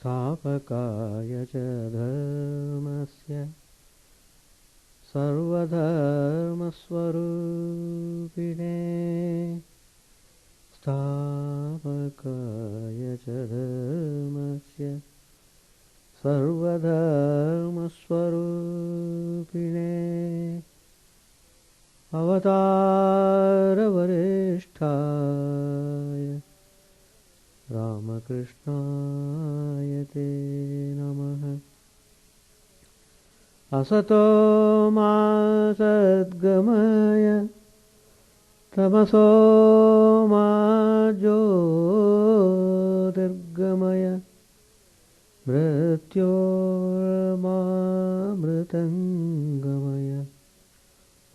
स्थापकाय च धर्मस्य सर्वधर्मस्वरूपिणे स्थापकाय च धर्मस्य सर्वधर्मस्वरूपिणे अवतारवरिष्ठाय रामकृष्णाय ते नमः। असतो मा सद्गमय तमसो मा ज्योतिर्गमय मृत्योर्मामृतङ्गमय।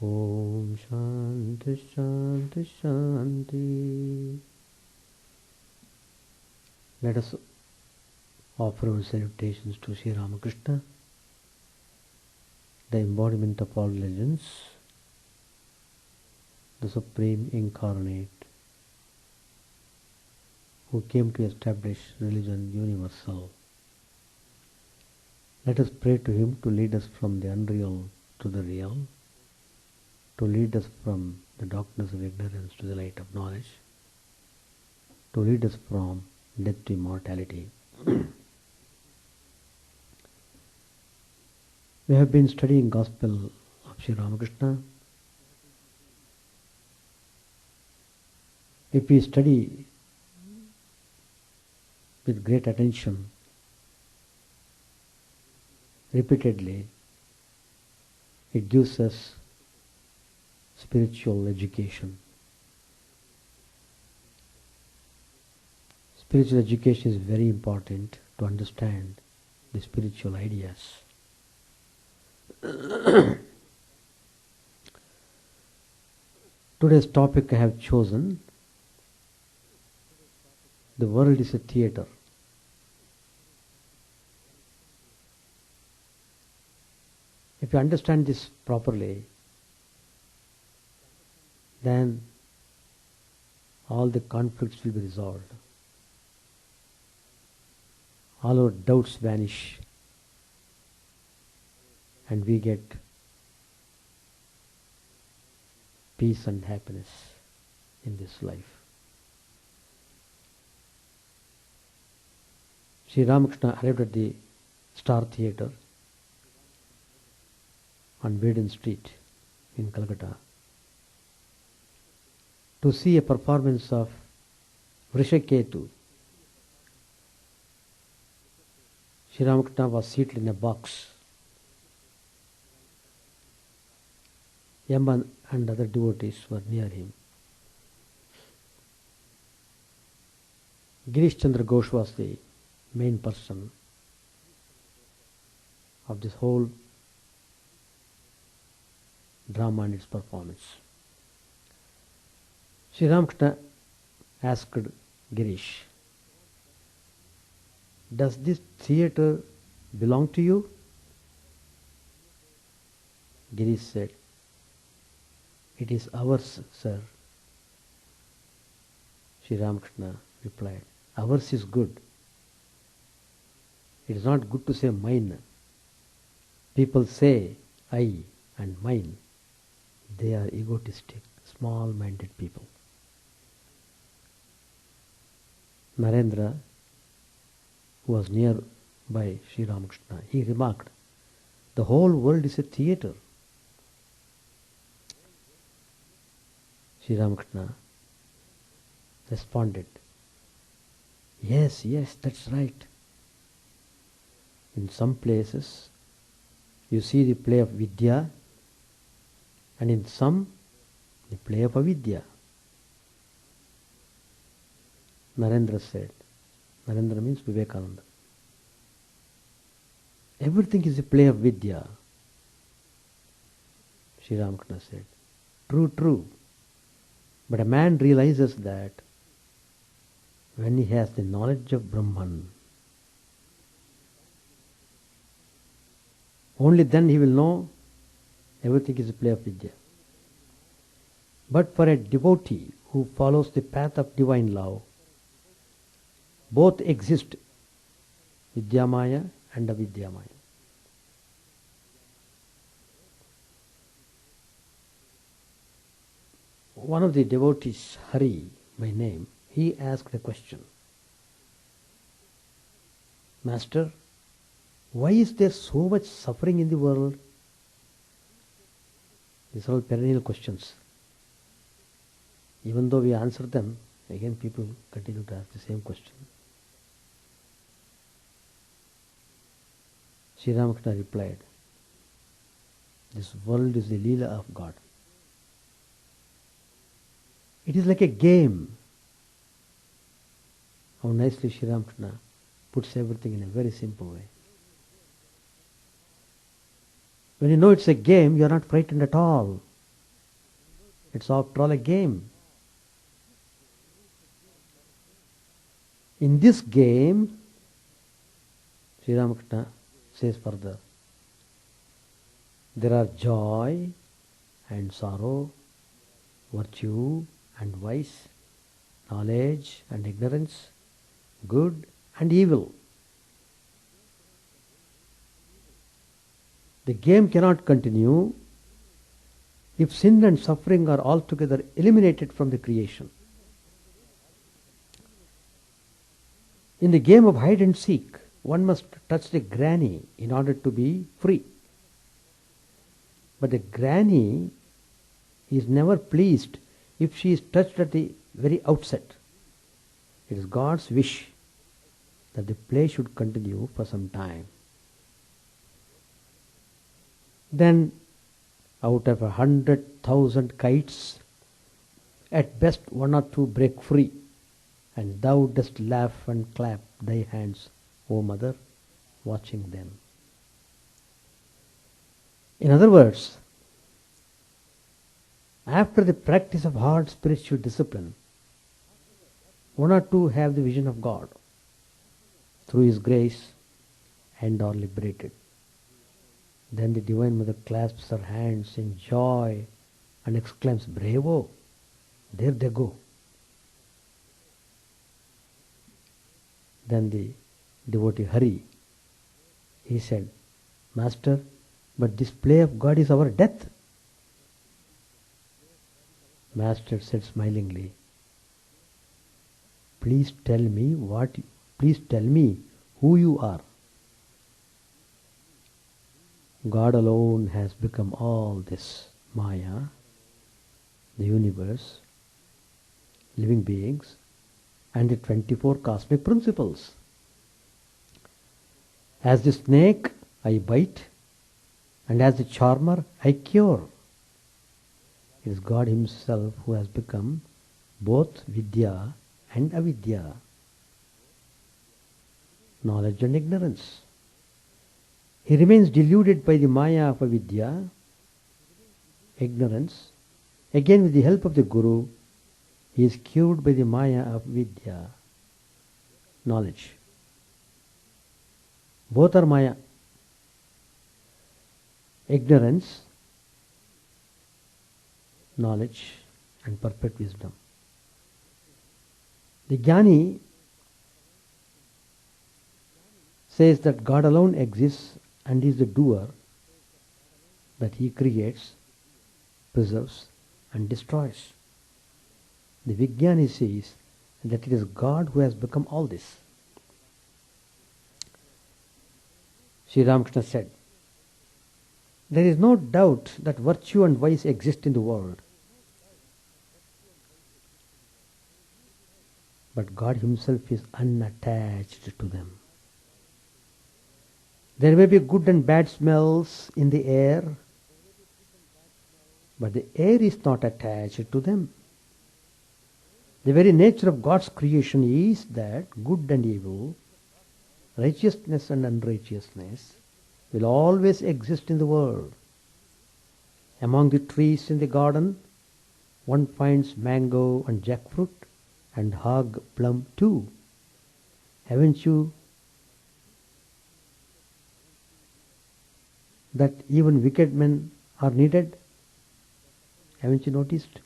ॐ शान्ति शान्ति शान्ति। Let us offer our salutations to Sri Ramakrishna, the embodiment of all religions, the Supreme Incarnate, who came to establish religion universal. Let us pray to him to lead us from the unreal to the real, to lead us from the darkness of ignorance to the light of knowledge, to lead us from death to immortality. We have been studying Gospel of Sri Ramakrishna. If we study with great attention, repeatedly, it gives us spiritual education. Spiritual education is very important to understand the spiritual ideas. Today's topic I have chosen: the world is a theatre. If you understand this properly, then all the conflicts will be resolved. All our doubts vanish and we get peace and happiness in this life. Sri Ramakrishna arrived at the Star Theatre on Vedanta Street in Calcutta to see a performance of Vrishaketu. Sri Ramakrishna was seated in a box. Yaman and other devotees were near him. Girish Chandra Ghosh was the main person of this whole drama and its performance. Sri Ramakrishna asked Girish, "Does this theatre belong to you?" Girish said, "It is ours, sir." Sri Ramakrishna replied, "Ours is good. It is not good to say mine. People say I and mine. They are egotistic, small-minded people." Narendra, who was near by Sri Ramakrishna, he remarked, "The whole world is a theatre." Sri Ramakrishna responded, Yes, that's right. In some places you see the play of Vidya, and in some the play of Avidya." Narendra said, Narendra means Vivekananda, "Everything is a play of Vidya." Sri Ramakrishna said, True. But a man realizes that when he has the knowledge of Brahman, only then he will know everything is a play of Vidya. But for a devotee who follows the path of divine love, both exist Vidyamaya and Avidyamaya. One of the devotees, Hari by name, he asked a question. Master, why is there so much suffering in the world? These are all perennial questions. Even though we answer them, again people continue to ask the same question. Sri Ramakrishna replied, this world is the Leela of God. It is like a game. How nicely Sri Ramakrishna puts everything in a very simple way. When you know it's a game, you are not frightened at all. It's after all a game. In this game, Sri Ramakrishna says further, there are joy and sorrow, virtue and vice, knowledge and ignorance, good and evil. The game cannot continue if sin and suffering are altogether eliminated from the creation. In the game of hide and seek, one must touch the granny in order to be free. But the granny is never pleased if she is touched at the very outset. It is God's wish that the play should continue for some time. Then, out of 100,000 kites, at best 1 or 2 break free, and thou dost laugh and clap thy hands, O mother, watching them. In other words, after the practice of hard spiritual discipline, 1 or 2 have the vision of God through His grace and are liberated. Then the Divine Mother clasps her hands in joy and exclaims, Bravo! There they go. Then the devotee Hari, he said, Master, but this play of God is our death. Master said smilingly, Please tell me who you are. God alone has become all this Maya, the universe, living beings, and the 24 cosmic principles. As the snake, I bite, and as the charmer, I cure. It is God Himself who has become both Vidya and Avidya, knowledge and ignorance. He remains deluded by the Maya of Avidya, ignorance. Again, with the help of the Guru, he is cured by the Maya of Vidya, knowledge. Both are Maya. Ignorance, knowledge, and perfect wisdom. The Jnani says that God alone exists and is the doer, that He creates, preserves, and destroys. The Vijnani says that it is God who has become all this. Sri Ramakrishna said, there is no doubt that virtue and vice exist in the world. But God Himself is unattached to them. There may be good and bad smells in the air, but the air is not attached to them. The very nature of God's creation is that good and evil, righteousness and unrighteousness will always exist in the world. Among the trees in the garden, one finds mango and jackfruit and hog plum too. Haven't you that even wicked men are needed? Haven't you noticed?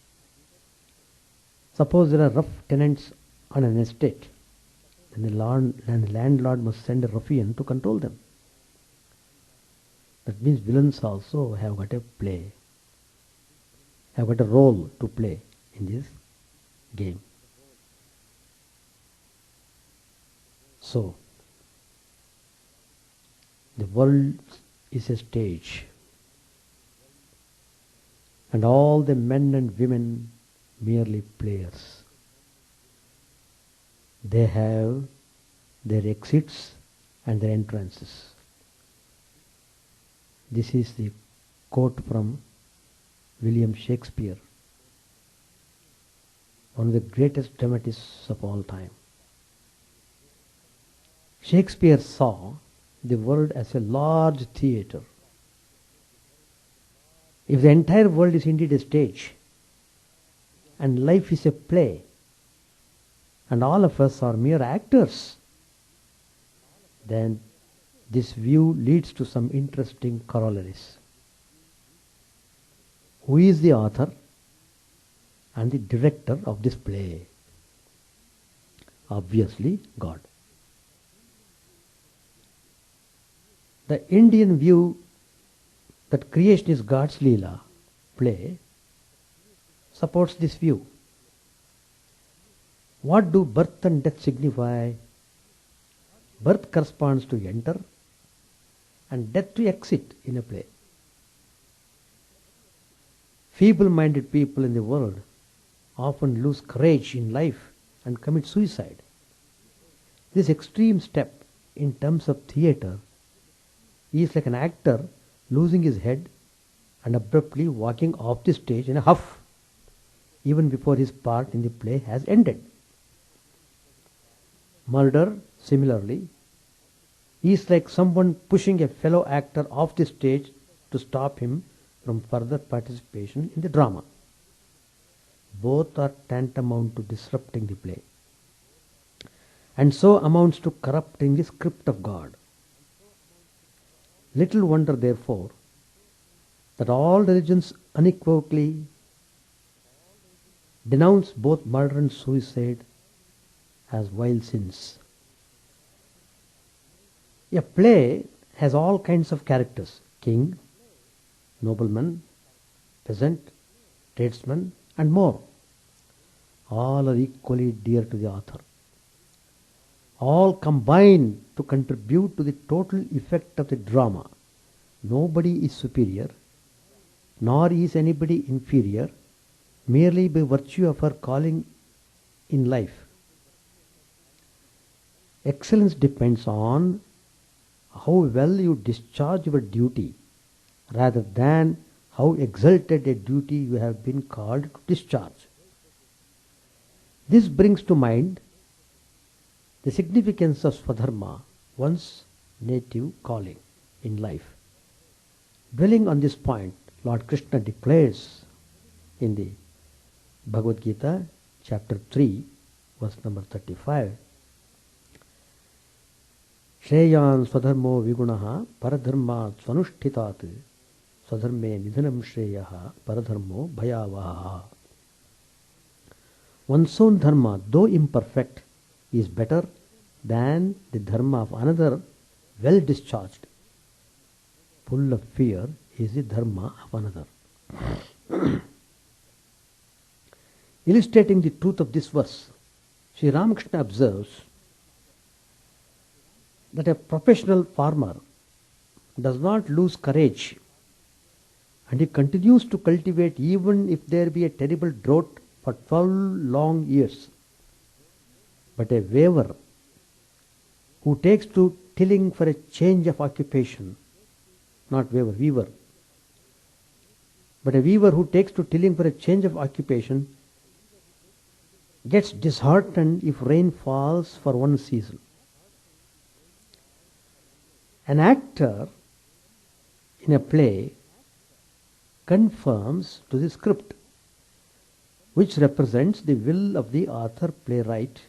Suppose there are rough tenants on an estate. then the landlord must send a ruffian to control them. That means villains also have got a play, have got a role to play in this game. So, the world is a stage, and all the men and women merely players. They have their exits and their entrances. This is the quote from William Shakespeare, one of the greatest dramatists of all time. Shakespeare saw the world as a large theatre. If the entire world is indeed a stage, and life is a play, and all of us are mere actors, then this view leads to some interesting corollaries. Who is the author and the director of this play? Obviously, God. The Indian view that creation is God's Leela, play, supports this view. What do birth and death signify? Birth corresponds to enter and death to exit in a play. Feeble-minded people in the world often lose courage in life and commit suicide. This extreme step in terms of theatre is like an actor losing his head and abruptly walking off the stage in a huff, even before his part in the play has ended. Murder, similarly, is like someone pushing a fellow actor off the stage to stop him from further participation in the drama. Both are tantamount to disrupting the play, and so amounts to corrupting the script of God. Little wonder, therefore, that all religions unequivocally denounce both murder and suicide as vile sins. A play has all kinds of characters: king, nobleman, peasant, tradesman, and more. All are equally dear to the author. All combine to contribute to the total effect of the drama. Nobody is superior, nor is anybody inferior, merely by virtue of her calling in life. Excellence depends on how well you discharge your duty, rather than how exalted a duty you have been called to discharge. This brings to mind the significance of Swadharma, one's native calling in life. Dwelling on this point, Lord Krishna declares in the Bhagavad Gita, chapter 3, verse number 35, Shreyan swadharmo vigunaha paradharma swanushthitat swadharme nidhanam shreyaha paradharmo bhayavaha. One's own dharma, though imperfect, is better than the dharma of another well discharged. Full of fear is the dharma of another. Illustrating the truth of this verse, Sri Ramakrishna observes that a professional farmer does not lose courage, and he continues to cultivate even if there be a terrible drought for 12 long years. But a weaver who takes to tilling for a change of occupation, not weaver, but a weaver who takes to tilling for a change of occupation gets disheartened if rain falls for one season. An actor in a play conforms to the script, which represents the will of the author playwright,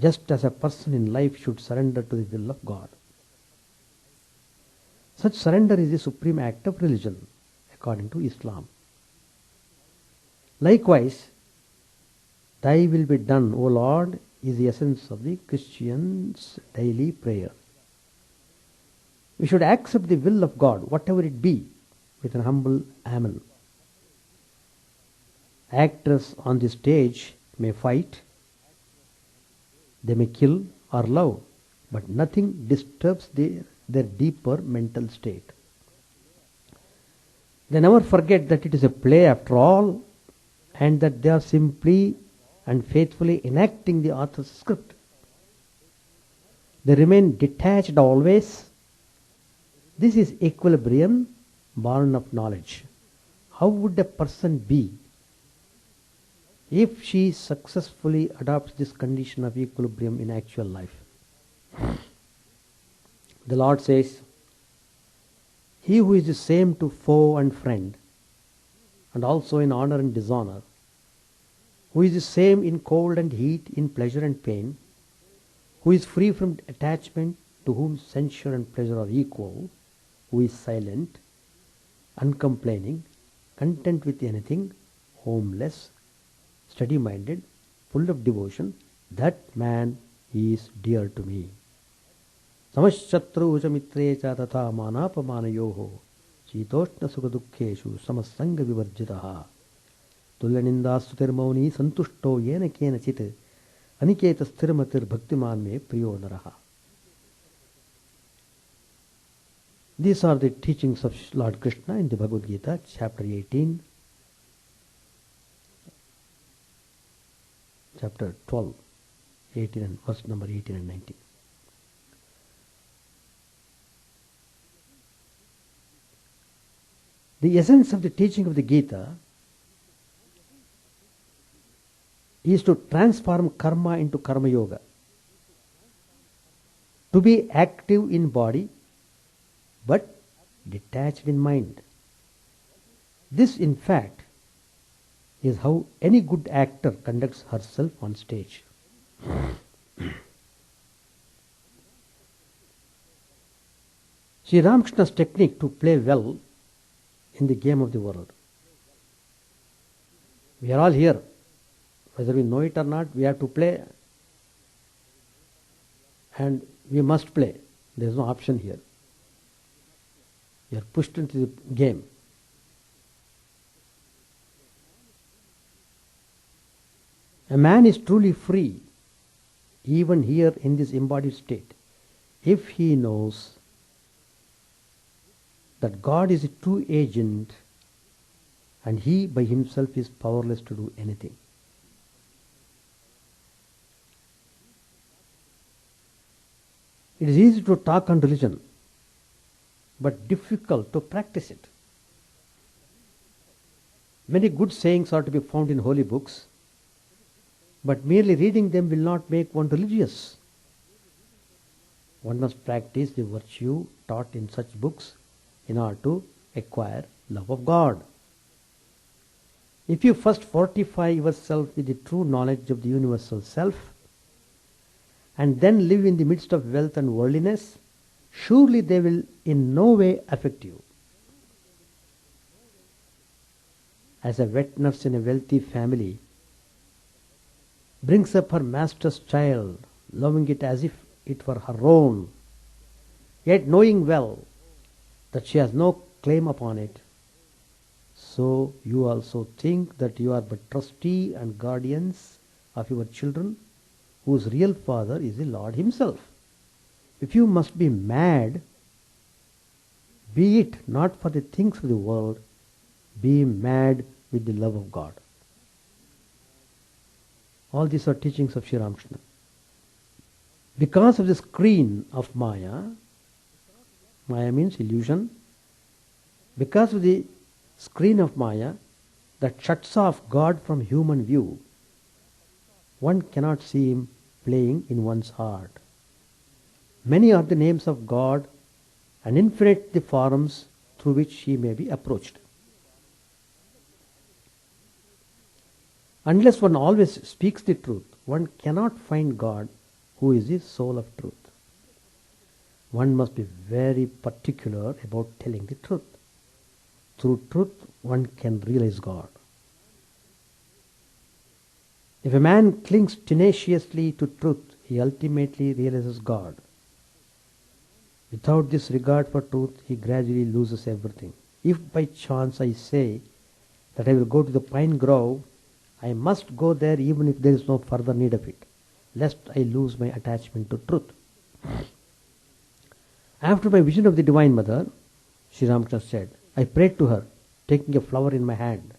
just as a person in life should surrender to the will of God. Such surrender is the supreme act of religion, according to Islam. Likewise, Thy will be done, O Lord, is the essence of the Christian's daily prayer. We should accept the will of God, whatever it be, with an humble amen. Actors on the stage may fight, they may kill or love, but nothing disturbs their deeper mental state. They never forget that it is a play after all, and that they are simply and faithfully enacting the author's script. They remain detached always. This is equilibrium born of knowledge. How would a person be if she successfully adopts this condition of equilibrium in actual life? The Lord says, he who is the same to foe and friend, and also in honor and dishonor, who is the same in cold and heat, in pleasure and pain, who is free from attachment, to whom censure and pleasure are equal, who is silent, uncomplaining, content with anything, homeless, steady-minded, full of devotion, that man is dear to me. Samashatru mitre cha tatha manapamanayoho shitoshna sukha dukkheshu samasanga vivarjitaha tulyaninda stutirmauni santushto yena kena chit aniketa sthirmatir bhaktiman me priyo naraha. These are the teachings of Lord Krishna in the Bhagavad Gita, chapter 18, chapter 12, 18 and verse number 18 and 19. The essence of the teaching of the Gita is to transform karma into karma yoga, to be active in body but detached in mind. This, in fact, is how any good actor conducts herself on stage. Sri Ramakrishna's technique to play well in the game of the world. We are all here. Whether we know it or not, we have to play, and we must play. There is no option here. You are pushed into the game. A man is truly free, even here in this embodied state, if he knows that God is a true agent and he by himself is powerless to do anything. It is easy to talk on religion, but difficult to practice it. Many good sayings are to be found in holy books, but merely reading them will not make one religious. One must practice the virtue taught in such books in order to acquire love of God. If you first fortify yourself with the true knowledge of the universal self, and then live in the midst of wealth and worldliness, surely they will in no way affect you. As a wet nurse in a wealthy family brings up her master's child, loving it as if it were her own, yet knowing well that she has no claim upon it, so you also think that you are but trustee and guardians of your children, whose real father is the Lord himself. If you must be mad, be it not for the things of the world, be mad with the love of God. All these are teachings of Sri Ramakrishna. Because of the screen of Maya, Maya means illusion, because of the screen of Maya that shuts off God from human view, one cannot see him playing in one's heart. Many are the names of God and infinite the forms through which he may be approached. Unless one always speaks the truth, one cannot find God, who is the soul of truth. One must be very particular about telling the truth. Through truth, one can realize God. If a man clings tenaciously to truth, he ultimately realizes God. Without this regard for truth, he gradually loses everything. If by chance I say that I will go to the pine grove, I must go there even if there is no further need of it, lest I lose my attachment to truth. After my vision of the Divine Mother, Sri Ramakrishna said, I prayed to her, taking a flower in my hand.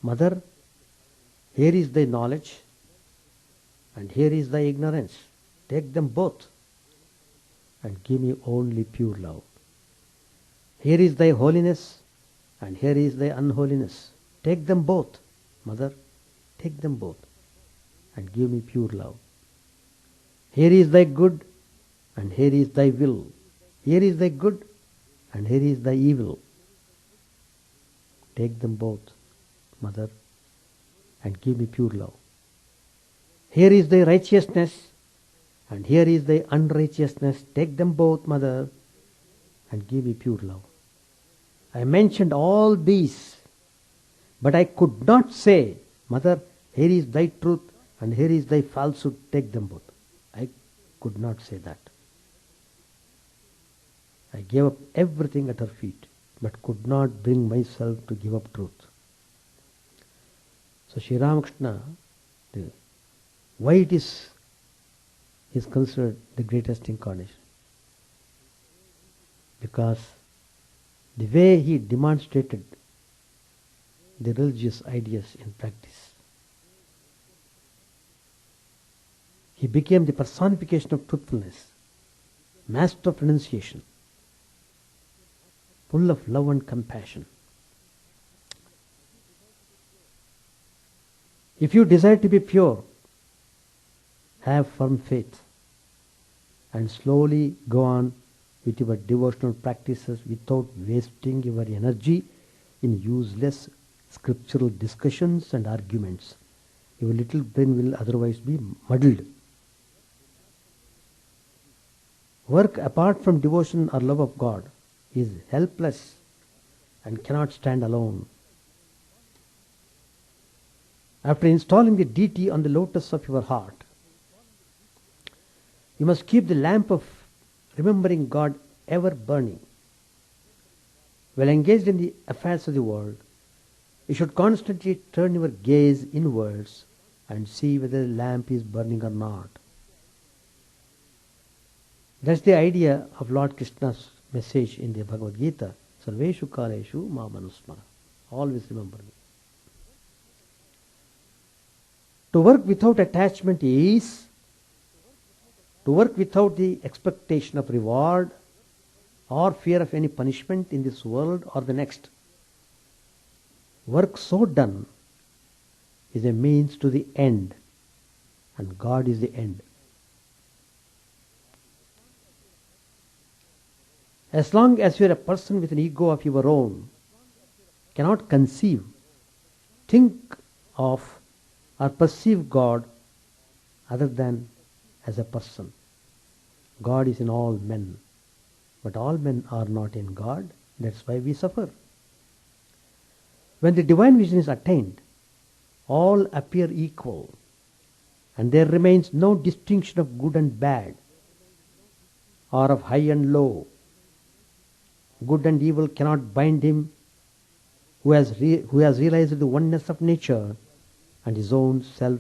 Mother, here is thy knowledge and here is thy ignorance. Take them both and give me only pure love. Here is thy holiness and here is thy unholiness. Take them both, Mother, take them both and give me pure love. Here is thy good and here is thy will. Here is thy good and here is thy evil. Take them both, Mother, and give me pure love. Here is thy righteousness and here is thy unrighteousness. Take them both, Mother, and give me pure love. I mentioned all these, but I could not say, Mother, here is thy truth and here is thy falsehood. Take them both. I could not say that. I gave up everything at her feet, but could not bring myself to give up truth. So Sri Ramakrishna, why it is considered the greatest incarnation? Because the way he demonstrated the religious ideas in practice, he became the personification of truthfulness, master of renunciation, full of love and compassion. If you desire to be pure, have firm faith and slowly go on with your devotional practices without wasting your energy in useless scriptural discussions and arguments. Your little brain will otherwise be muddled. Work apart from devotion or love of God is helpless and cannot stand alone. After installing the deity on the lotus of your heart, you must keep the lamp of remembering God ever burning. While engaged in the affairs of the world, you should constantly turn your gaze inwards and see whether the lamp is burning or not. That's the idea of Lord Krishna's message in the Bhagavad Gita. Sarveshu kaleshu mamanusmara. Always remember me. To work without attachment is to work without the expectation of reward or fear of any punishment in this world or the next. Work so done is a means to the end, and God is the end. As long as you are a person with an ego of your own, cannot conceive, think of, or perceive God other than as a person. God is in all men, but all men are not in God. That's why we suffer. When the divine vision is attained, all appear equal, and there remains no distinction of good and bad, or of high and low. Good and evil cannot bind him who has realized the oneness of nature and his own self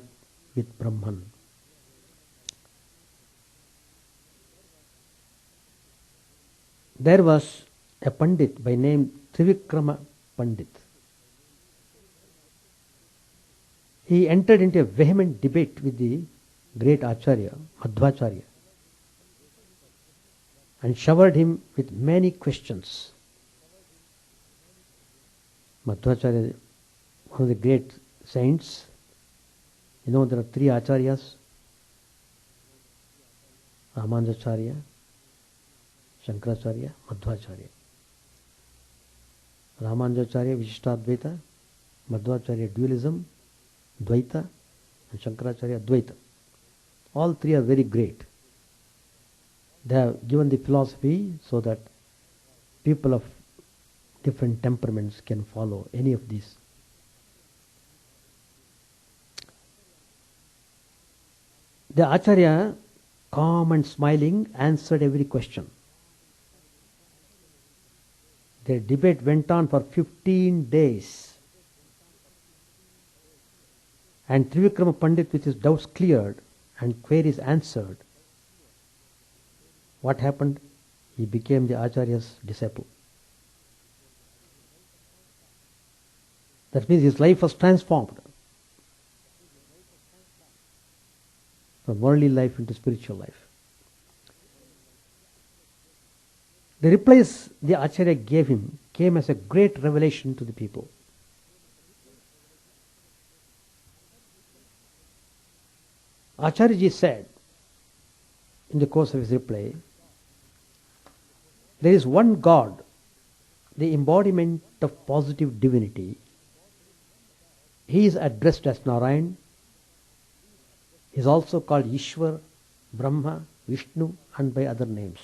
with Brahman. There was a Pandit by name Trivikrama Pandit. He entered into a vehement debate with the great Acharya, Madhvacharya, and showered him with many questions. Madhvacharya, one of the great saints, there are three Acharyas: Ramanujacharya, Shankaracharya, Madhvacharya. Ramanujacharya, Vishishtadvaita; Madhvacharya, dualism, Dvaita; and Shankaracharya, Dvaita. All three are very great. They have given the philosophy so that people of different temperaments can follow any of these. The Acharya, calm and smiling, answered every question. Their debate went on for 15 days. And Trivikrama Pandit, with his doubts cleared and queries answered, what happened? He became the Acharya's disciple. That means his life was transformed from worldly life into spiritual life. The replies the Acharya gave him came as a great revelation to the people. Acharya said in the course of his reply, there is one God, the embodiment of positive divinity. He is addressed as Narayan. He is also called Ishwar, Brahma, Vishnu, and by other names.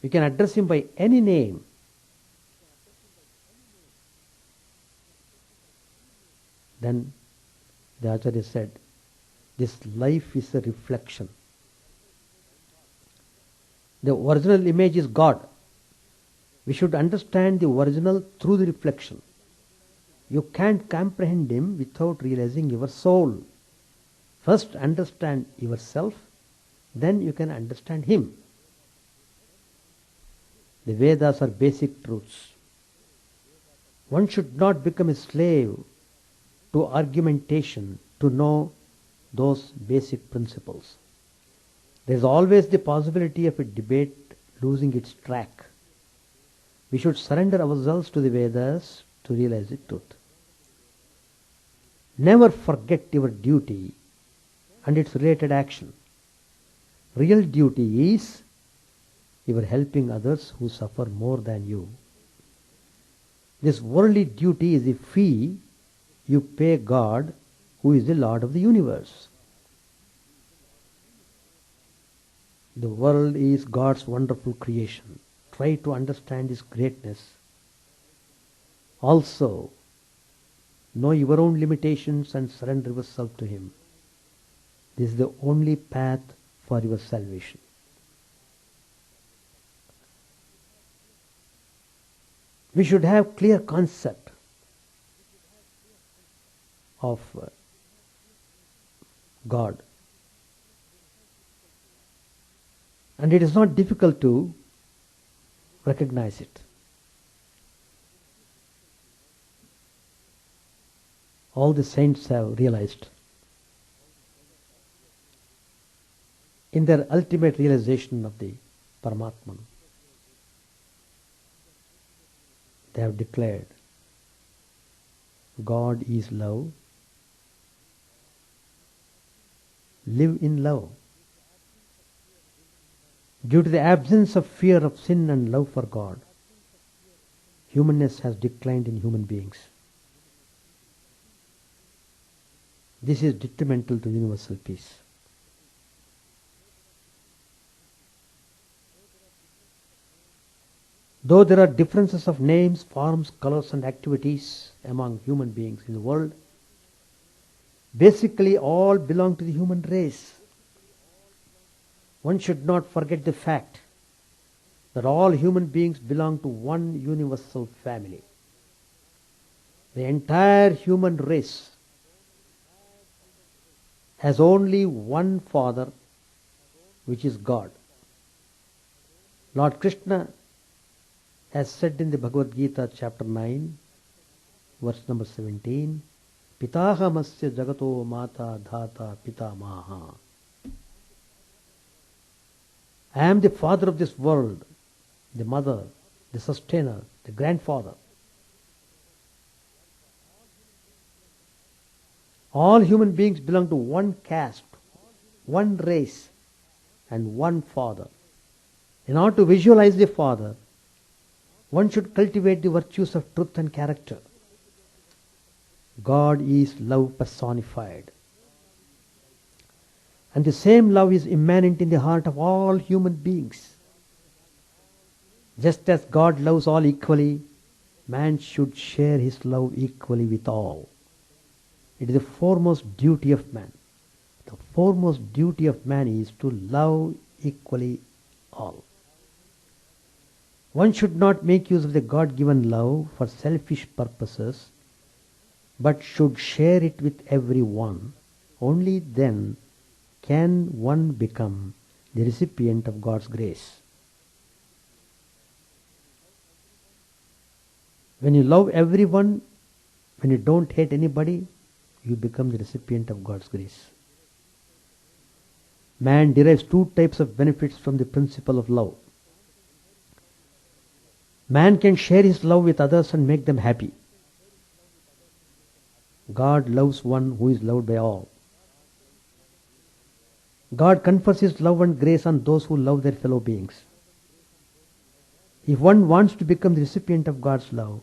You can address him by any name. Then the Acharya said, this life is a reflection. The original image is God. We should understand the original through the reflection. You can't comprehend him without realizing your soul. First understand yourself, then you can understand him. The Vedas are basic truths. One should not become a slave to argumentation to know those basic principles. There is always the possibility of a debate losing its track. We should surrender ourselves to the Vedas to realize the truth. Never forget your duty and its related action. Real duty is you are helping others who suffer more than you. This worldly duty is the fee you pay God, who is the Lord of the universe. The world is God's wonderful creation. Try to understand His greatness. Also, know your own limitations and surrender yourself to Him. This is the only path for your salvation. We should have clear concept of God. And it is not difficult to recognize it. All the saints have realized. In their ultimate realization of the Paramatman, they have declared, God is love. Live in love. Due to the absence of fear of sin and love for God, humanness has declined in human beings. This is detrimental to universal peace. Though there are differences of names, forms, colors and activities among human beings in the world, basically all belong to the human race. One should not forget the fact that all human beings belong to one universal family. The entire human race has only one Father, which is God. Lord Krishna has said in the Bhagavad Gita chapter 9, verse number 17, Pitahamasya jagato mata dhata pitamaha. I am the father of this world, the mother, the sustainer, the grandfather. All human beings belong to one caste, one race, and one father. In order to visualize the father, one should cultivate the virtues of truth and character. God is love personified. And the same love is immanent in the heart of all human beings. Just as God loves all equally, man should share his love equally with all. It is the foremost duty of man. The foremost duty of man is to love equally all. One should not make use of the God-given love for selfish purposes, but should share it with everyone. Only then can one become the recipient of God's grace. When you love everyone, when you don't hate anybody, you become the recipient of God's grace. Man derives two types of benefits from the principle of love. Man can share his love with others and make them happy. God loves one who is loved by all. God confers his love and grace on those who love their fellow beings. If one wants to become the recipient of God's love,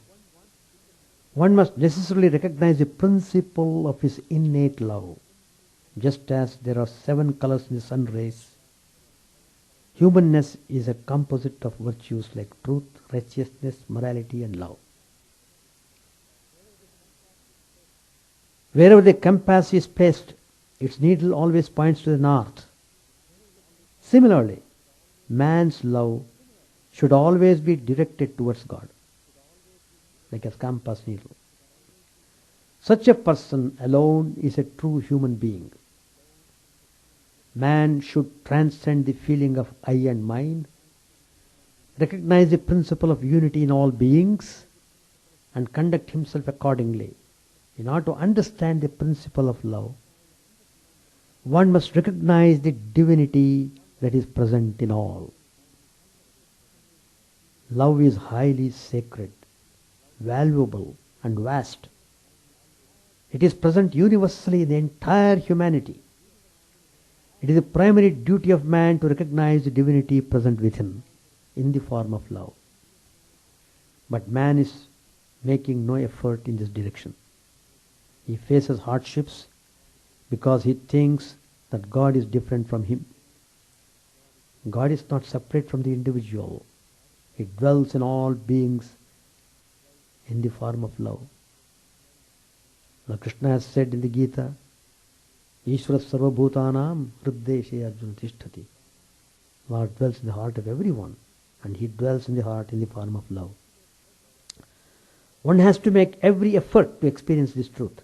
one must necessarily recognize the principle of his innate love. Just as there are 7 colors in the sun rays, humanness is a composite of virtues like truth, righteousness, morality and love. Wherever the compass is placed, its needle always points to the north. Similarly, man's love should always be directed towards God, like a compass needle. Such a person alone is a true human being. Man should transcend the feeling of I and mine, recognize the principle of unity in all beings, and conduct himself accordingly. In order to understand the principle of love, one must recognize the divinity that is present in all. Love is highly sacred, valuable, and vast. It is present universally in the entire humanity. It is the primary duty of man to recognize the divinity present within in the form of love. But man is making no effort in this direction. He faces hardships because he thinks that God is different from him. God is not separate from the individual. He dwells in all beings in the form of love. Now Krishna has said in the Gita, Ishvara sarva bhutanam hriddeshe arjuna tishtati. Lord dwells in the heart of everyone, and he dwells in the heart in the form of love. One has to make every effort to experience this truth.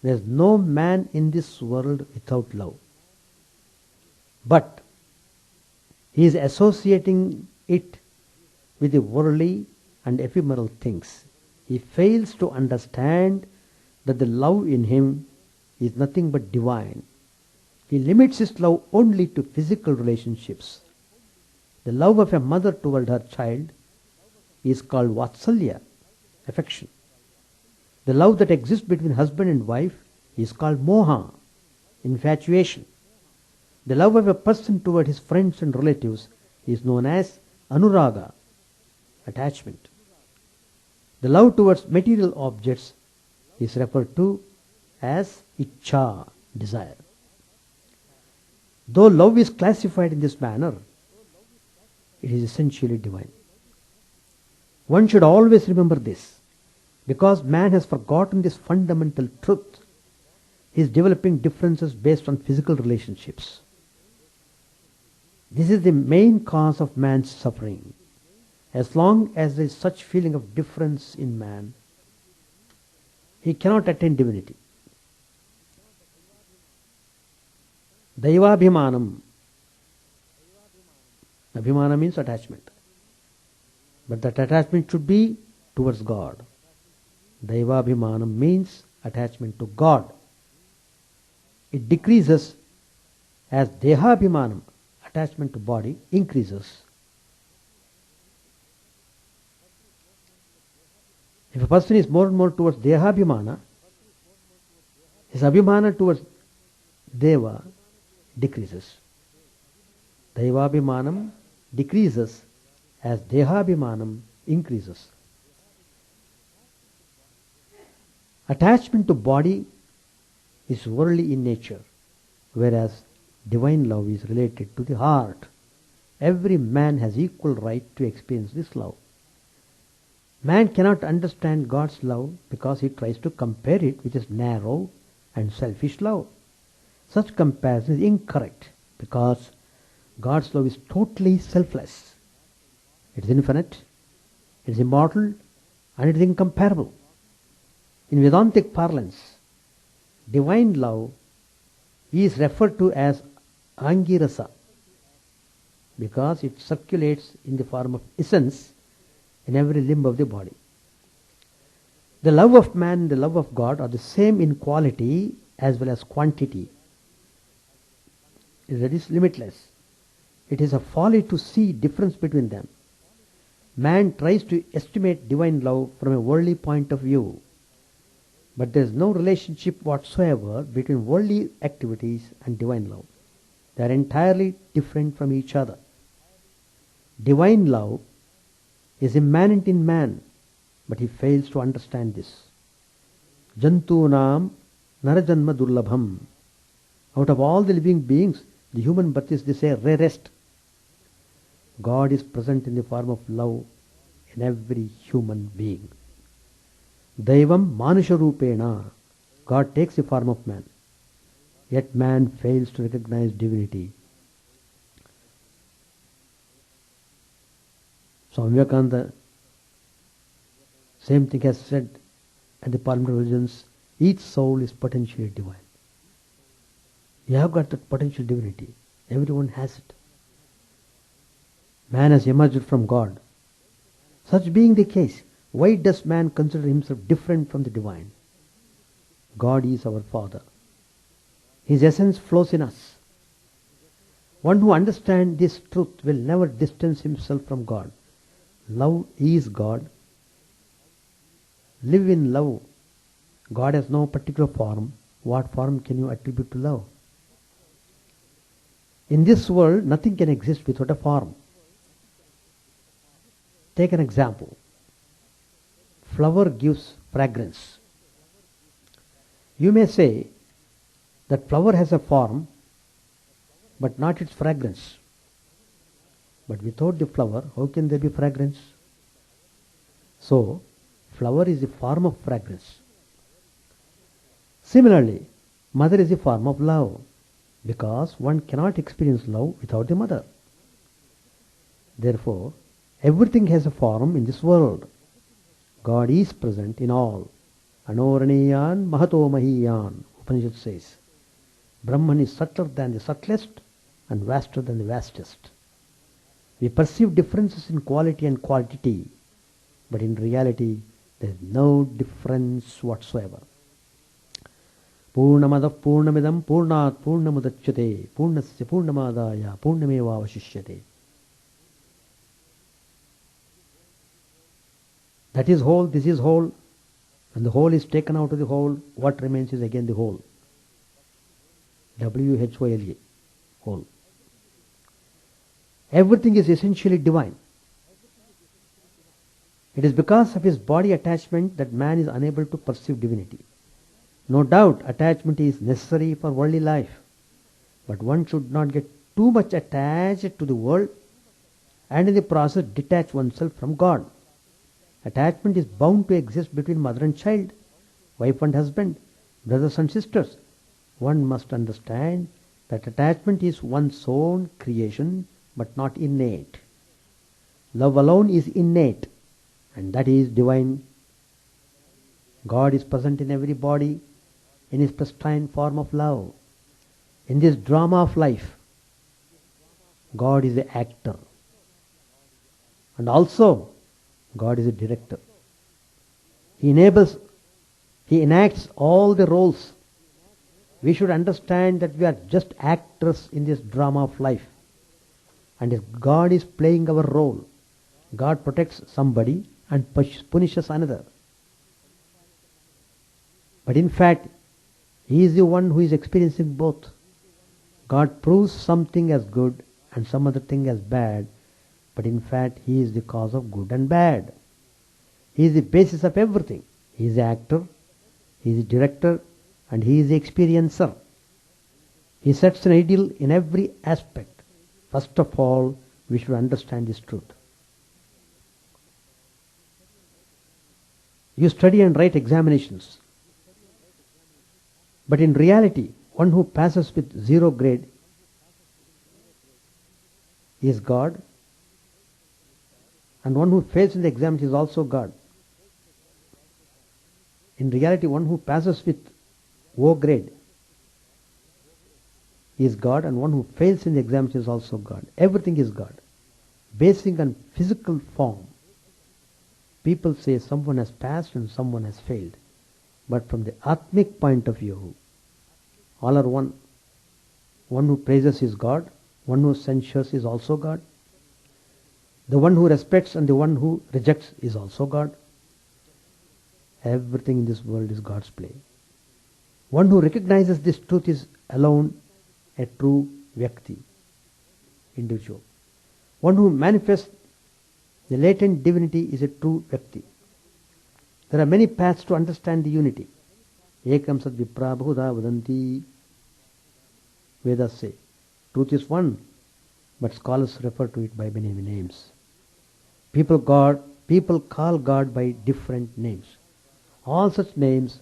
There is no man in this world without love. But he is associating it with the worldly and ephemeral things. He fails to understand that the love in him is nothing but divine. He limits his love only to physical relationships. The love of a mother toward her child is called vatsalya, affection. The love that exists between husband and wife is called moha, infatuation. The love of a person toward his friends and relatives is known as anuraga, attachment. The love towards material objects is referred to as ichcha, desire. Though love is classified in this manner, it is essentially divine. One should always remember this. Because man has forgotten this fundamental truth, he is developing differences based on physical relationships. This is the main cause of man's suffering. As long as there is such feeling of difference in man, he cannot attain divinity. Daivabhimanam. Abhimana means attachment. But that attachment should be towards God. Daivabhimanam means attachment to God. It decreases as dehabhimanam, attachment to body, increases. If a person is more and more towards dehabhimana, his abhimana towards deva decreases. Daivabhimanam decreases as dehabhimanam increases. Attachment to body is worldly in nature, whereas divine love is related to the heart. Every man has equal right to experience this love. Man cannot understand God's love because he tries to compare it with his narrow and selfish love. Such comparison is incorrect because God's love is totally selfless. It is infinite, it is immortal, and it is incomparable. In Vedantic parlance, divine love is referred to as Angirasa because it circulates in the form of essence in every limb of the body. The love of man and the love of God are the same in quality as well as quantity. That is limitless. It is a folly to see difference between them. Man tries to estimate divine love from a worldly point of view, but there is no relationship whatsoever between worldly activities and divine love. They are entirely different from each other. Divine love is immanent in man, but he fails to understand this. Jantunam narajanma durlabham. Out of all the living beings, the human birth is, they say, rarest. God is present in the form of love in every human being. Daivam manusha rupena. God takes the form of man. Yet man fails to recognize divinity. Swami Vivekananda, same thing has said at the Parliament of Religions, each soul is potentially divine. You have got that potential divinity. Everyone has it. Man has emerged from God. Such being the case, why does man consider himself different from the divine? God is our Father. His essence flows in us. One who understands this truth will never distance himself from God. Love is God. Live in love. God has no particular form. What form can you attribute to love? In this world, nothing can exist without a form. Take an example. Flower gives fragrance. You may say that flower has a form, but not its fragrance. But without the flower, how can there be fragrance? So, flower is a form of fragrance. Similarly, mother is a form of love, because one cannot experience love without the mother. Therefore, everything has a form in this world. God is present in all. Anoraniyan mahato mahiyan, Upanishad says. Brahman is subtler than the subtlest and vaster than the vastest. We perceive differences in quality and quantity, but in reality there is no difference whatsoever. Purnamadav purnamidam purnat purnamudachyate purnasya purnamadaya purnameva avashishyate. That is whole, this is whole. When the whole is taken out of the whole, what remains is again the whole. W-H-O-L-E, whole. Everything is essentially divine. It is because of his body attachment that man is unable to perceive divinity. No doubt attachment is necessary for worldly life, but one should not get too much attached to the world and in the process detach oneself from God. Attachment is bound to exist between mother and child, wife and husband, brothers and sisters. One must understand that attachment is one's own creation but not innate. Love alone is innate, and that is divine. God is present in every body in his pristine form of love. In this drama of life, God is the actor. And also, God is a director. He enacts all the roles. We should understand that we are just actors in this drama of life. And if God is playing our role, God protects somebody and punishes another. But in fact, he is the one who is experiencing both. God proves something as good and some other thing as bad, but in fact he is the cause of good and bad. He is the basis of everything. He is the actor, he is the director, and he is the experiencer. He sets an ideal in every aspect. First of all, we should understand this truth. You study and write examinations, but in reality, One who passes with 0 grade is God, and one who fails in the exam is also God. In reality, one who passes with O grade is God, and one who fails in the exams is also God. Everything is God. Basing on physical form, people say someone has passed and someone has failed. But from the Atmic point of view, all are one. One who praises is God, one who censures is also God. The one who respects and the one who rejects is also God. Everything in this world is God's play. One who recognizes this truth is alone a true Vyakti, individual. One who manifests the latent divinity is a true Vyakti. There are many paths to understand the unity. Ekam sad vipra bahuda vadanti. Vedas say, truth is one, but scholars refer to it by many names. People call God by different names. All such names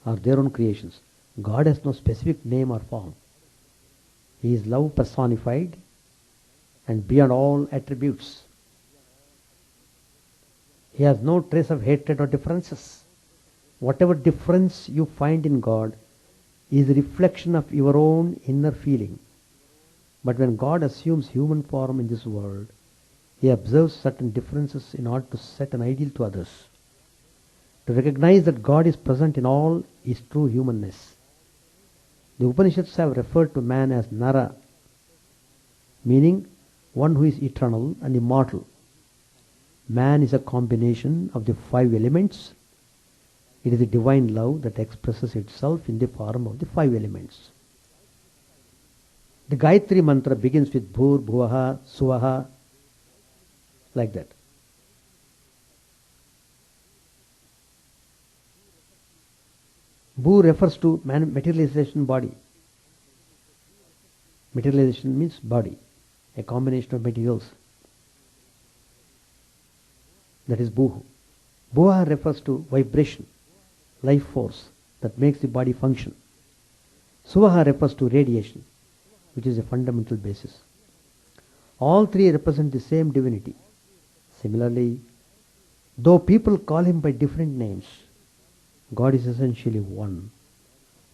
are their own creations. God has no specific name or form. He is love personified and beyond all attributes. He has no trace of hatred or differences. Whatever difference you find in God is a reflection of your own inner feeling. But when God assumes human form in this world, He observes certain differences in order to set an ideal to others. To recognize that God is present in all is true humanness. The Upanishads have referred to man as Nara, meaning one who is eternal and immortal. Man is a combination of the 5 elements. It is the divine love that expresses itself in the form of the 5 elements. The Gayatri mantra begins with Bhur, Bhuvaha, Suvaha, like that. Bhu refers to materialization body. Materialization means body, a combination of materials. That is Bhuhu. Bhuha refers to vibration, life force that makes the body function. Suvaha refers to radiation, which is a fundamental basis. All 3 represent the same divinity. Similarly, though people call Him by different names, God is essentially one.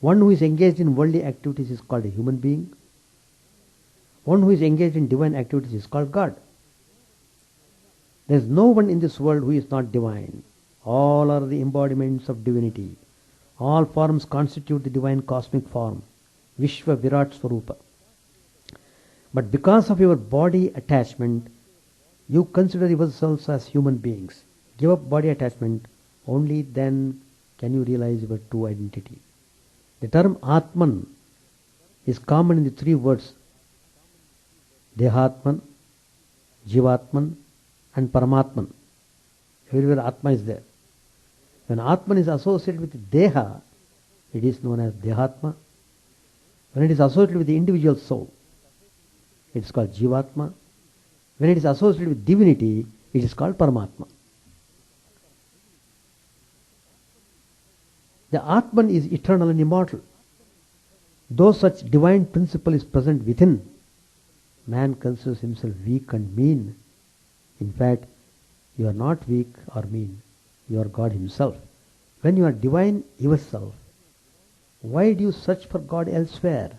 One who is engaged in worldly activities is called a human being. One who is engaged in divine activities is called God. There is no one in this world who is not divine. All are the embodiments of divinity. All forms constitute the divine cosmic form, Vishwa Virat Swarupa. But because of your body attachment, you consider yourselves as human beings. Give up body attachment, only then can you realize your true identity. The term Atman is common in the 3 words Dehatman, Jivatman and Paramatman. Everywhere Atma is there. When Atman is associated with Deha, it is known as Dehatma. When it is associated with the individual soul, it is called Jivatma. When it is associated with divinity, it is called Paramatma. The Atman is eternal and immortal. Though such divine principle is present within, man considers himself weak and mean. In fact, you are not weak or mean. You are God Himself. When you are divine yourself, why do you search for God elsewhere?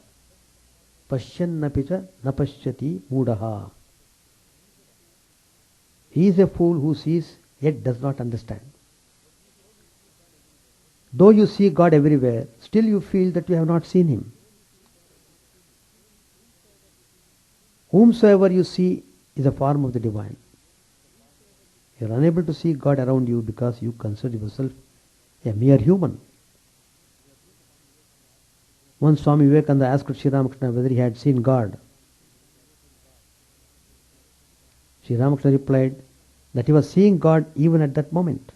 Pashyannapicha napashyati mudaha. He is a fool who sees yet does not understand. Though you see God everywhere, still you feel that you have not seen Him. Whomsoever you see is a form of the divine. You are unable to see God around you because you consider yourself a mere human. Once Swami Vivekananda asked Sri Ramakrishna whether he had seen God. Sri Ramakrishna replied that he was seeing God even at that moment.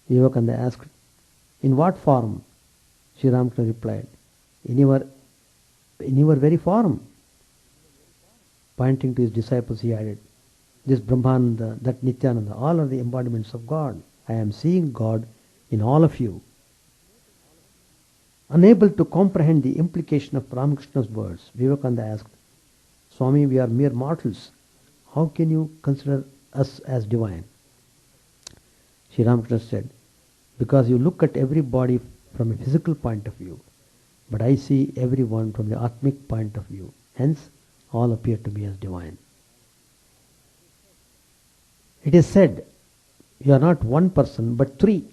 Vivekananda asked, in what form? Sri Ramakrishna replied, in your very form. Pointing to his disciples, he added, this Brahmananda, that Nityananda, all are the embodiments of God. I am seeing God in all of you. Unable to comprehend the implication of Ramakrishna's words, Vivekananda asked, Swami, we are mere mortals. How can you consider us as divine? Sri Ramakrishna said, because you look at everybody from a physical point of view, but I see everyone from the Atmic point of view. Hence, all appear to me as divine. It is said, you are not one person, but three.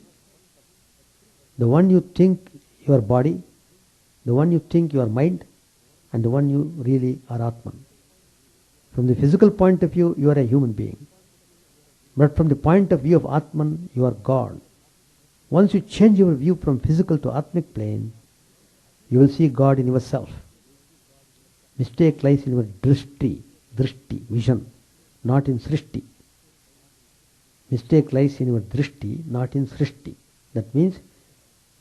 The one you think your body, the one you think your mind, and the one you really are Atman. From the physical point of view, you are a human being. But from the point of view of Atman, you are God. Once you change your view from physical to Atmic plane, you will see God in yourself. Mistake lies in your drishti, vision, not in srishti. Mistake lies in your drishti, not in srishti. That means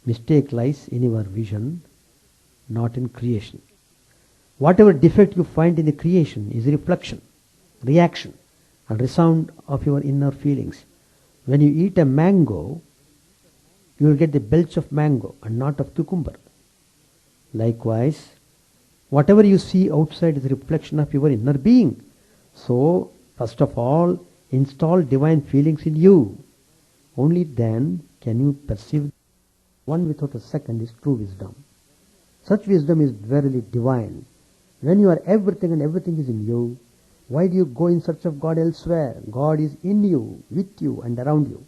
mistake lies in your vision, not in creation. Whatever defect you find in the creation is a reflection, reaction, and resound of your inner feelings. When you eat a mango, you will get the belch of mango and not of cucumber. Likewise, whatever you see outside is a reflection of your inner being. So, first of all, install divine feelings in you. Only then can you perceive. One without a second is true wisdom. Such wisdom is verily divine. When you are everything and everything is in you, why do you go in search of God elsewhere? God is in you, with you, and around you.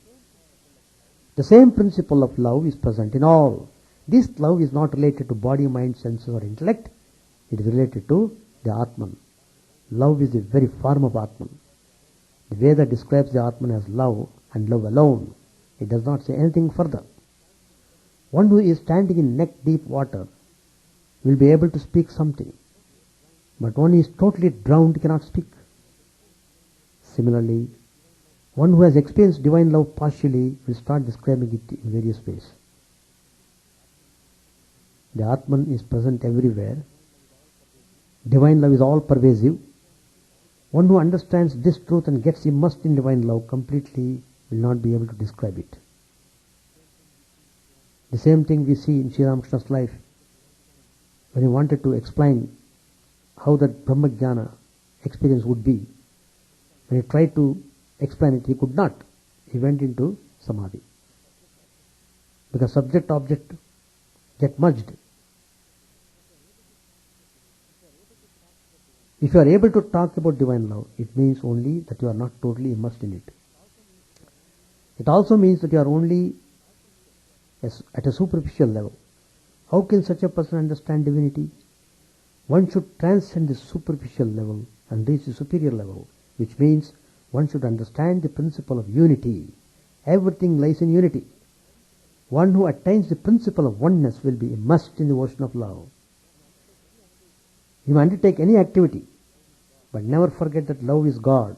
The same principle of love is present in all. This love is not related to body, mind, senses, or intellect. It is related to the Atman. Love is the very form of Atman. The Veda describes the Atman as love and love alone. It does not say anything further. One who is standing in neck-deep water will be able to speak something, but one who is totally drowned cannot speak. Similarly, one who has experienced divine love partially will start describing it in various ways. The Atman is present everywhere. Divine love is all pervasive. One who understands this truth and gets immersed in divine love completely will not be able to describe it. The same thing we see in Sri Ramakrishna's life. When he wanted to explain how that Brahmajnana experience would be, when he tried to explain it, he could not. He went into Samadhi. Because subject-object get merged. If you are able to talk about divine love, it means only that you are not totally immersed in it. It also means that you are only at a superficial level. How can such a person understand divinity? One should transcend the superficial level and reach the superior level, which means one should understand the principle of unity. Everything lies in unity. One who attains the principle of oneness will be immersed in the ocean of love. You may undertake any activity, but never forget that love is God.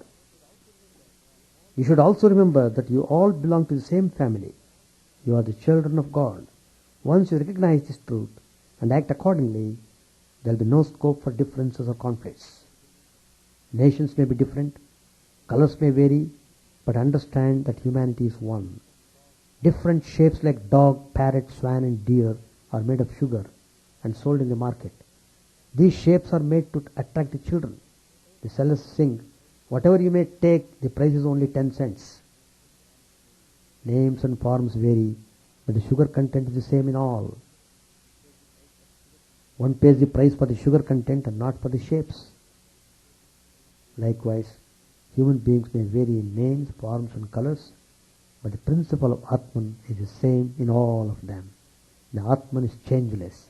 You should also remember that you all belong to the same family. You are the children of God. Once you recognize this truth and act accordingly, there will be no scope for differences or conflicts. Nations may be different, colors may vary, but understand that humanity is one. Different shapes like dog, parrot, swan and deer are made of sugar and sold in the market. These shapes are made to attract the children. The sellers sing, whatever you may take, the price is only 10 cents. Names and forms vary, but the sugar content is the same in all. One pays the price for the sugar content and not for the shapes. Likewise, human beings may vary in names, forms and colors, but the principle of Atman is the same in all of them. The Atman is changeless.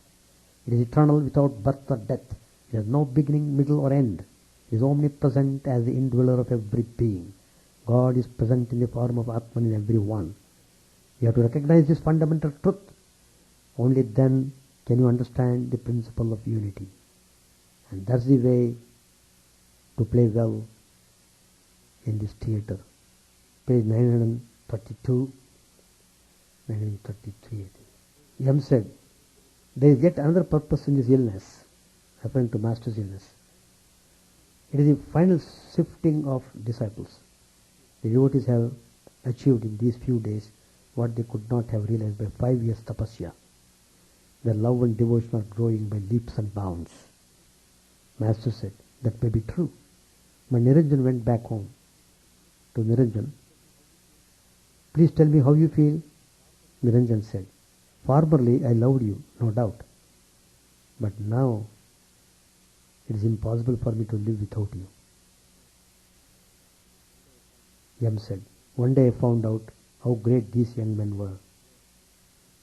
It is eternal without birth or death. It has no beginning, middle or end. It is omnipresent as the indweller of every being. God is present in the form of Atman in every one. You have to recognize this fundamental truth. Only then can you understand the principle of unity. And that's the way to play well in this theater. Page 932, 933 I think. Yam said, there is yet another purpose in this illness, referring to Master's illness. It is the final sifting of disciples. The devotees have achieved in these few days what they could not have realized by 5 years tapasya. Their love and devotion are growing by leaps and bounds. Master said, that may be true. But Niranjan went back home. To Niranjan, please tell me how you feel. Niranjan said, formerly I loved you, no doubt. But now it is impossible for me to live without you. Yam said, one day I found out how great these young men were.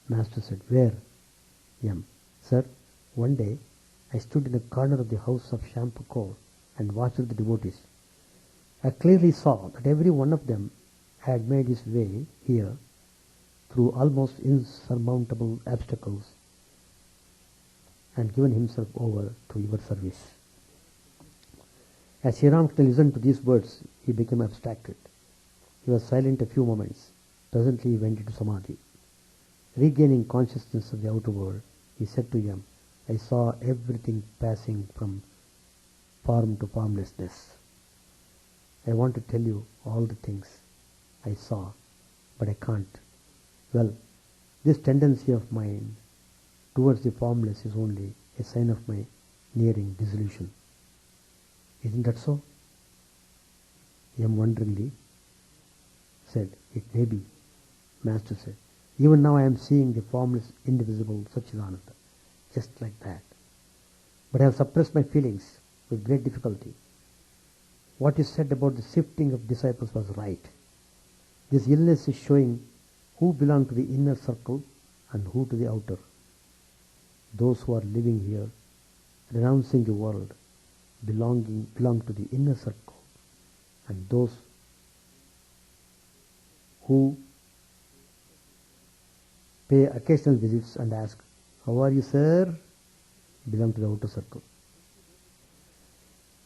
Master said, where? Yam, sir, one day I stood in a corner of the house of Shampakor and watched the devotees. I clearly saw that every one of them had made his way here through almost insurmountable obstacles and given himself over to your service. As Sri Ramakrishna listened to these words, he became abstracted. He was silent a few moments. Presently he went into samadhi. Regaining consciousness of the outer world, he said to Yam, I saw everything passing from form to formlessness. I want to tell you all the things I saw, but I can't. Well, this tendency of mine towards the formless is only a sign of my nearing dissolution. Isn't that so? Yam wonderingly said, it may be. Master said, even now I am seeing the formless, indivisible Sachidananda, just like that. But I have suppressed my feelings with great difficulty. What you said about the shifting of disciples was right. This illness is showing who belong to the inner circle and who to the outer. Those who are living here, renouncing the world, belong to the inner circle, and those who pay occasional visits and ask, how are you, sir? Belong to the outer circle.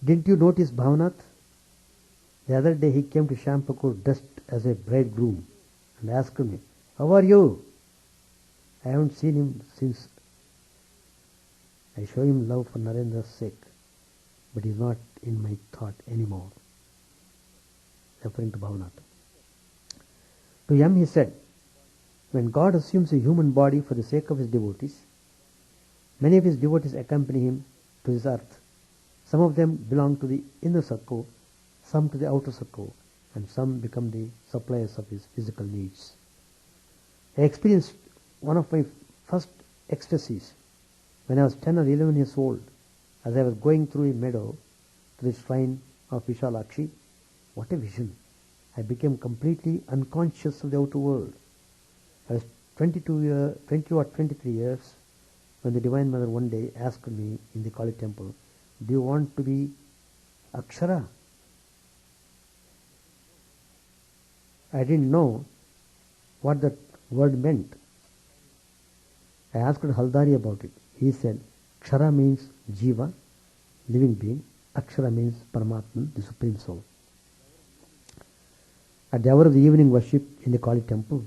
Didn't you notice Bhavanath? The other day he came to Shampakor dressed as a bridegroom and asked me, how are you? I haven't seen him since. I show him love for Narendra's sake, but he is not in my thought anymore. Referring to Bhavanath. To Yam he said, when God assumes a human body for the sake of his devotees, many of his devotees accompany him to this earth. Some of them belong to the inner circle, some to the outer circle, and some become the suppliers of his physical needs. I experienced one of my first ecstasies when I was 10 or 11 years old, as I was going through a meadow to the shrine of Vishalakshi. What a vision! I became completely unconscious of the outer world. I was 20 or 23 years when the Divine Mother one day asked me in the Kali temple, do you want to be Akshara? I didn't know what that word meant. I asked Haldari about it. He said, Kshara means Jiva, living being. Akshara means Paramatman, the Supreme Soul. At the hour of the evening worship in the Kali temple,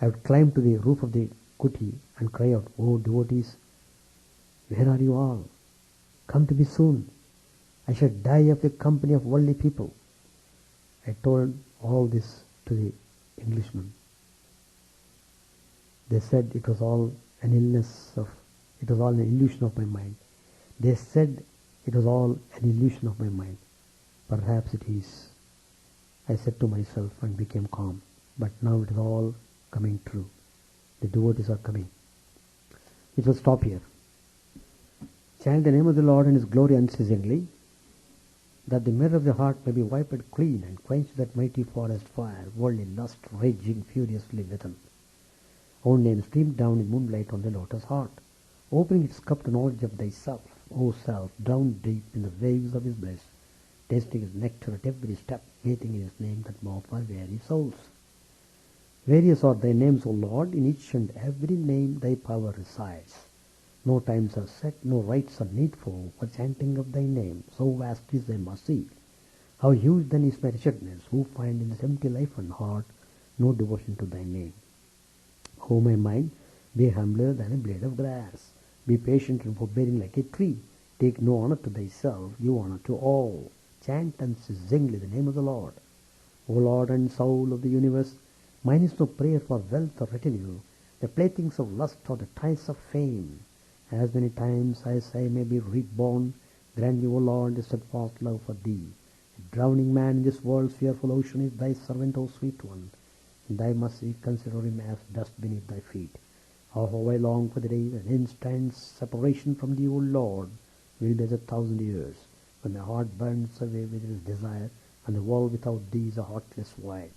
I would climb to the roof of the kuti and cry out, oh devotees, where are you all? Come to me soon. I shall die of the company of worldly people. I told all this to the Englishmen. They said it was all an illusion of my mind. They said it was all an illusion of my mind. Perhaps it is. I said to myself and became calm. But now it is all coming true. The devotees are coming. It will stop here. Chant the name of the Lord and His glory unceasingly, that the mirror of the heart may be wiped clean and quench that mighty forest fire, worldly lust raging furiously within. Own name streamed down in moonlight on the lotus heart, opening its cup to knowledge of thyself, O self, drowned deep in the waves of His bliss, tasting His nectar at every step, bathing in His name that more for weary souls. Various are thy names, O Lord, in each and every name thy power resides. No times are set, no rites are needful for chanting of thy name, so vast is thy mercy. How huge then is my wretchedness, who find in this empty life and heart no devotion to thy name. O my mind, be humbler than a blade of grass. Be patient and forbearing like a tree. Take no honor to thyself, give honor to all. Chant unceasingly the name of the Lord. O Lord and soul of the universe, mine is no prayer for wealth or retinue, The playthings of lust or the ties of fame. As many times as I may be reborn, grant me, O Lord, the steadfast love for thee. A drowning man in this world's fearful ocean is thy servant, O sweet one. In thy mercy consider him as dust beneath thy feet. How I long for the day an instant separation from thee, O Lord, will be as 1,000 years, when my heart burns away with its desire, and the world without thee is a heartless void.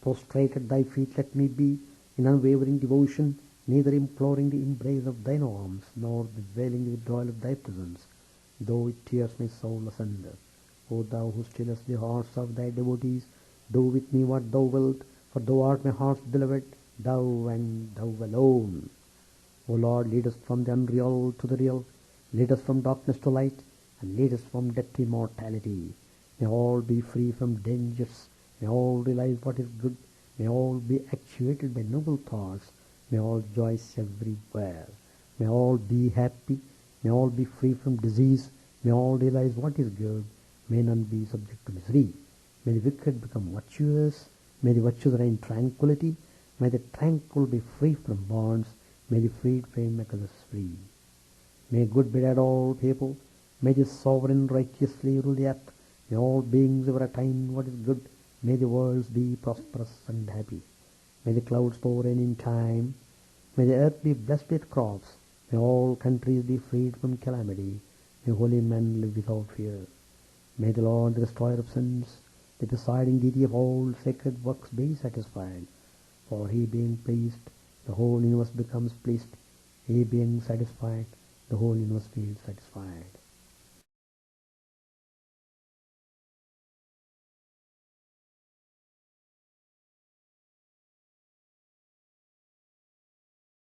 Prostrate at thy feet let me be, in unwavering devotion, neither imploring the embrace of thine arms, nor bewailing the withdrawal of thy presence, though it tears my soul asunder. O thou who stillest the hearts of thy devotees, do with me what thou wilt, for thou art my heart's beloved, thou and thou alone. O Lord, lead us from the unreal to the real, lead us from darkness to light, and lead us from death to immortality. May all be free from dangers, may all realize what is good, may all be actuated by noble thoughts, may all rejoice everywhere, may all be happy, may all be free from disease, may all realize what is good, may none be subject to misery. May the wicked become virtuous, may the virtuous reign tranquility, may the tranquil be free from bonds, may the freed frame make others free. May good be at all people, may the sovereign righteously rule the earth, may all beings ever attain what is good, may the worlds be prosperous and happy. May the clouds pour rain in time, may the earth be blessed with crops, may all countries be freed from calamity, may holy men live without fear. May the Lord, the destroyer of sins, the presiding deity of all sacred works, be satisfied. For he being pleased, the whole universe becomes pleased. He being satisfied, the whole universe feels satisfied.